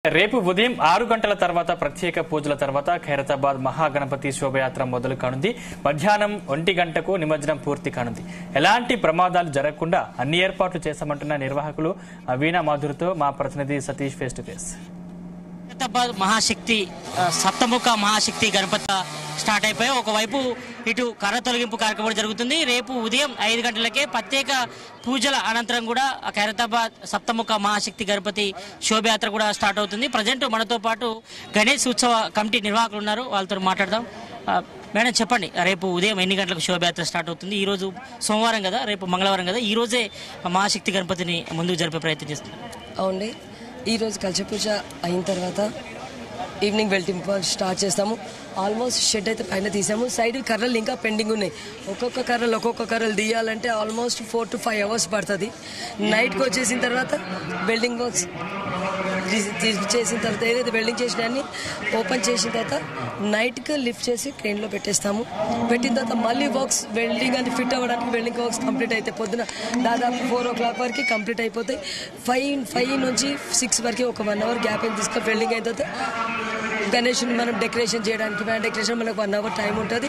రేపు ఉదయం 6 గంటల తర్వాత ప్రత్యేక పూజల తర్వాత ఖైరతాబాద్ మహాగణపతి శోభయాత్ర మొదలు కానుంది. మధ్యాహ్నం 1 గంటకు నిమజ్జనం పూర్తి కానుంది. ఎలాంటి ప్రమాదాలు జరగకుండా అన్ని ఏర్పాట్లు చేశామంటున్న నిర్వాహకులు. వీణా మాధురితో మా ప్రతినిధి Satish face to face. Khairatabad Mahashakti Saptamukha Mahashakti Ganapati start అయిపోయి ఒకవైపు ఇటు కర్ర తొలగింపు కార్యక్రమం జరుగుతుంది. రేపు ఉదయం 5 గంటలకే ప్రత్యేక పూజల అనంతరం కూడా ఖైరతాబాద్ సప్తముఖ మహాశక్తి గణపతి శోభయాత్ర కూడా స్టార్ట్ అవుతుంది. ప్రజెంట్ మనతో పాటు గణేష్ ఉత్సవ కమిటీ నిర్వాహకులు ఉన్నారు, వాళ్ళతో మాట్లాడదాం. మేడం చెప్పండి, రేపు ఉదయం ఎన్ని గంటలకు శోభయాత్ర స్టార్ట్ అవుతుంది? ఈ రోజు సోమవారం కదా, రేపు మంగళవారం కదా, ఈ రోజే మహాశక్తి గణపతిని ముందుకు జరిపే ప్రయత్నం చేస్తున్నారు. అవునండి, ఈరోజు కలశ పూజ అయిన తర్వాత ఈవినింగ్ వెల్టింపు స్టార్ట్ చేస్తాము. ఆల్మోస్ట్ షెడ్ అయితే పైన తీసాము. సైడ్ కర్రలు ఇంకా పెండింగ్ ఉన్నాయి. ఒక్కొక్క కర్రలు తీయాలంటే ఆల్మోస్ట్ 4 to 5 hours పడుతుంది. నైట్కి వచ్చేసిన తర్వాత వెల్డింగ్ వర్క్స్ చేసిన తర్వాత ఏదైతే వెల్డింగ్ చేసినాయని ఓపెన్ చేసిన తర్వాత నైట్కి లిఫ్ట్ చేసి ట్రైన్లో పెట్టేస్తాము. పెట్టిన తర్వాత మళ్ళీ వర్క్స్ వెల్డింగ్ అని ఫిట్ అవ్వడానికి వెల్డింగ్ వర్క్స్ కంప్లీట్ అయితే పొద్దున దాదాపు 4 o'clock వరకు కంప్లీట్ అయిపోతాయి. 5 నుంచి 6 వరకు ఒక 1 hour గ్యాప్ తీసుకొని వెల్డింగ్ అయిన తర్వాత గణేష్ మనం డెకరేషన్ చేయడానికి డెకరేషన్ మనకు 1 hour టైం ఉంటుంది.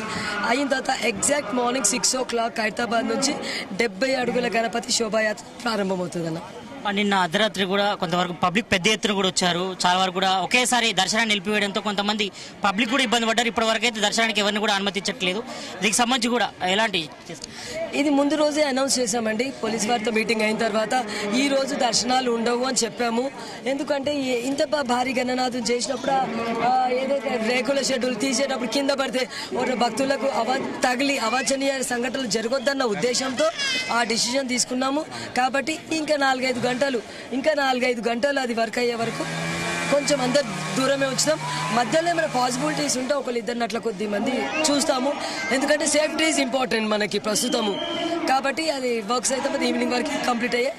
అయిన తర్వాత ఎగ్జాక్ట్ మార్నింగ్ 6 o'clock ఖైరతాబాద్ నుంచి 70 అడుగుల గణపతి శోభాయాత్ర ప్రారంభమవుతుంది అన్న. నిన్న అర్ధరాత్రి కూడా కొంతవరకు పబ్లిక్ పెద్ద ఎత్తున కూడా వచ్చారు. చాలా వరకు కూడా ఒకేసారి దర్శనాన్ని నిలిపివేయడంతో కొంతమంది పబ్లిక్ కూడా ఇబ్బంది పడ్డారు. ఇప్పటి వరకు అయితే దర్శనానికి ఎవరిని కూడా అనుమతించట్లేదు. దీనికి సంబంధించి కూడా ఎలాంటి ఇది ముందు రోజే అనౌన్స్ చేశామండి. పోలీస్ వారితో మీటింగ్ అయిన తర్వాత ఈ రోజు దర్శనాలు ఉండవు అని చెప్పాము. ఎందుకంటే ఇంత భారీ గణనాథం చేసినప్పుడు ఏదైతే రేకుల షెడ్యూల్ తీసేటప్పుడు కింద పడితే భక్తులకు తగిలి అవాంఛనీయ సంఘటనలు జరగొద్దన్న ఉద్దేశంతో ఆ డిసిజన్ తీసుకున్నాము. కాబట్టి ఇంకా 4-5 గంటలు అది వర్క్ అయ్యే వరకు కొంచెం అందరు దూరమే ఉంచుతాం. మధ్యలో ఏమైనా పాసిబిలిటీస్ ఉంటే ఒకళ్ళిద్దరిని అట్లా కొద్ది మంది చూస్తాము. ఎందుకంటే సేఫ్టీ ఈజ్ ఇంపార్టెంట్ మనకి ప్రస్తుతము. కాబట్టి అది వర్క్స్ అయితే ఈవినింగ్ వరకు కంప్లీట్ అయ్యే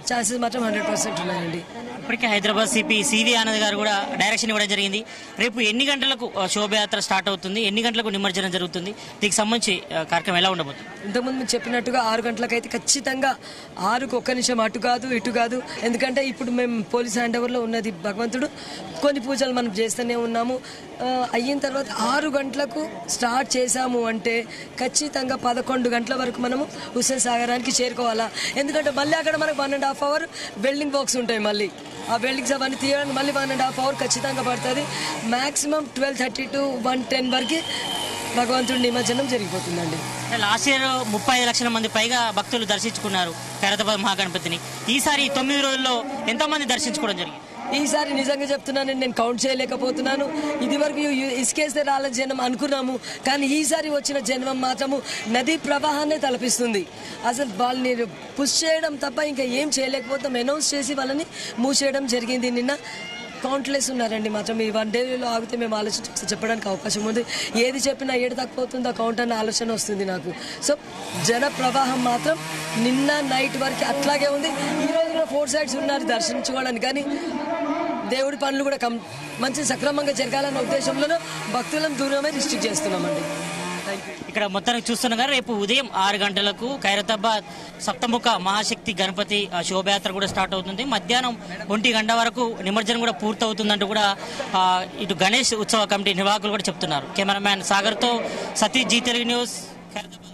ఛాన్సెస్ మాత్రం 100% ఉన్నాయండి. ఇప్పటికే హైదరాబాద్ సిపి సివి ఆనంద్ గారు కూడా డైరెక్షన్ ఇవ్వడం జరిగింది. రేపు ఎన్ని గంటలకు శోభయాత్ర స్టార్ట్ అవుతుంది, ఎన్ని గంటలకు నిమజ్జనం జరుగుతుంది, దీనికి సంబంధించి కార్యక్రమం ఎలా ఉండబోతుంది? ఇంతకుముందు మీరు చెప్పినట్టుగా 6 గంటలకు అయితే ఖచ్చితంగా 6కు 1 నిమిషం అటు కాదు ఇటు కాదు. ఎందుకంటే ఇప్పుడు మేము పోలీస్ హ్యాండ్ ఓవర్లో ఉన్నది భగవంతుడు. కొన్ని పూజలు మనం చేస్తూనే ఉన్నాము. అయిన తర్వాత 6 గంటలకు స్టార్ట్ చేశాము అంటే ఖచ్చితంగా 11 గంటల వరకు మనము హుస్సేన్ సాగరానికి చేరుకోవాలా. ఎందుకంటే మళ్ళీ అక్కడ మనకు 1.5 hour వెల్డింగ్ వర్క్స్ ఉంటాయి. మళ్ళీ ఆ వెల్డింగ్స్ అవన్నీ తీయడానికి మళ్ళీ 1.5 hour ఖచ్చితంగా పడుతుంది. మాక్సిమం 12:30 to 1:10 వరకు భగవంతుడి నిమజ్జనం జరిగిపోతుందండి. లాస్ట్ ఇయర్ 35 లక్షల మంది పైగా భక్తులు దర్శించుకున్నారు ఖైరతాబాద్ మహాగణపతిని. ఈసారి 9 రోజుల్లో ఎంతమంది దర్శించుకోవడం జరిగింది? ఈసారి నిజంగా చెప్తున్నాను, నేను కౌంట్ చేయలేకపోతున్నాను. ఇది వరకు ఇసుకేస్తే రాళ్ళ జనం అనుకున్నాము, కానీ ఈసారి వచ్చిన జన్మం మాత్రము నదీ ప్రవాహాన్ని తలపిస్తుంది. అసలు వాళ్ళని పుష్ చేయడం తప్ప ఇంకా ఏం చేయలేకపోతాం. అనౌన్స్ చేసి వాళ్ళని మూసేయడం జరిగింది. నిన్న కౌంట్లెస్ ఉన్నారండి. మాత్రం ఈ 1 dayలో ఆగితే మేము ఆలోచించి చెప్పడానికి అవకాశం ఉంది. ఏది చెప్పినా ఏడు తక్కువవుతుందో కౌంట్ అన్న ఆలోచన వస్తుంది నాకు. సో జన ప్రవాహం మాత్రం నిన్న నైట్ వరకు అట్లాగే ఉంది. ఈ రోజు కూడా 4 sides ఉన్నారు దర్శించుకోవడానికి. కానీ దేవుడి పనులు కూడా మంచి సక్రమంగా జరగాలన్న ఉద్దేశంలోనూ భక్తులను దూరమే రిస్ట్రిక్ట్ చేస్తున్నామండి. ఇక్కడ మొత్తానికి చూస్తున్నాగా రేపు ఉదయం 6 గంటలకు ఖైరతాబాద్ సప్తముఖ మహాశక్తి గణపతి శోభయాత్ర కూడా స్టార్ట్ అవుతుంది. మధ్యాహ్నం 1 గంట వరకు నిమజ్జనం కూడా పూర్తవుతుందంటూ కూడా ఇటు గణేష్ ఉత్సవ కమిటీ నిర్వాహకులు కూడా చెప్తున్నారు. కెమెరామ్యాన్ సాగర్తో సతీష్, జీ తెలుగు న్యూస్, ఖైరతాబాద్.